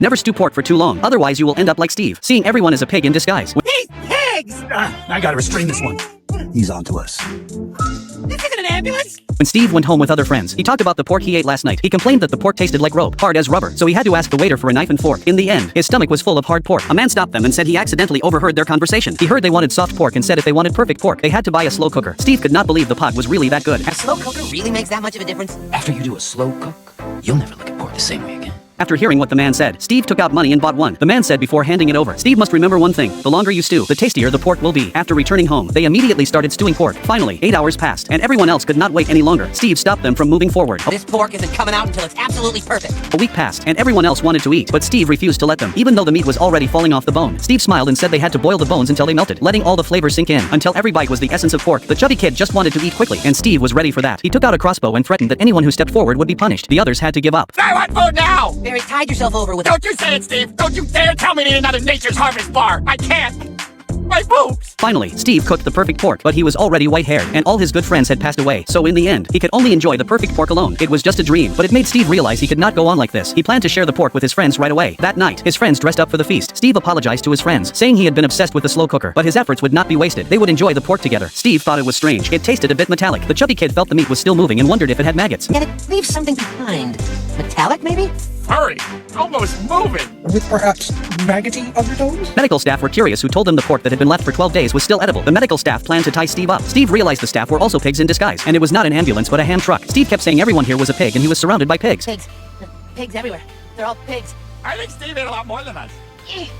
Never stew pork for too long, otherwise you will end up like Steve, seeing everyone as a pig in disguise. These pigs! I gotta restrain this one. He's onto us. This isn't an ambulance! When Steve went home with other friends, he talked about the pork he ate last night. He complained that the pork tasted like rope, hard as rubber, so he had to ask the waiter for a knife and fork. In the end, his stomach was full of hard pork. A man stopped them and said he accidentally overheard their conversation. He heard they wanted soft pork and said if they wanted perfect pork, they had to buy a slow cooker. Steve could not believe the pot was really that good. A slow cooker really makes that much of a difference? After you do a slow cook, you'll never look at pork the same way again. After hearing what the man said, Steve took out money and bought one. The man said before handing it over, Steve must remember one thing: the longer you stew, the tastier the pork will be. After returning home, they immediately started stewing pork. Finally, 8 hours passed, and everyone else could not wait any longer. Steve stopped them from moving forward. This pork isn't coming out until it's absolutely perfect. A week passed, and everyone else wanted to eat, but Steve refused to let them, even though the meat was already falling off the bone. Steve smiled and said they had to boil the bones until they melted, letting all the flavor sink in, until every bite was the essence of pork. The chubby kid just wanted to eat quickly, and Steve was ready for that. He took out a crossbow and threatened that anyone who stepped forward would be punished. The others had to give up. I want food now! Barry, tide yourself over with Don't you say it, Steve! Don't you dare tell me to eat another Nature's Harvest bar! I can't! My boobs! Finally, Steve cooked the perfect pork, but he was already white-haired, and all his good friends had passed away, so in the end, he could only enjoy the perfect pork alone. It was just a dream, but it made Steve realize he could not go on like this. He planned to share the pork with his friends right away. That night, his friends dressed up for the feast. Steve apologized to his friends, saying he had been obsessed with the slow cooker, but his efforts would not be wasted. They would enjoy the pork together. Steve thought it was strange. It tasted a bit metallic. The chubby kid felt the meat was still moving and wondered if it had maggots. Yet it leaves something behind. Metallic, maybe? Hurry! Almost moving! With perhaps maggoty undertones? Medical staff were curious, who told them the pork that had been left for 12 days was still edible. The medical staff planned to tie Steve up. Steve realized the staff were also pigs in disguise, and it was not an ambulance but a ham truck. Steve kept saying everyone here was a pig and he was surrounded by pigs. Pigs. Pigs everywhere. They're all pigs. I think Steve ate a lot more than us.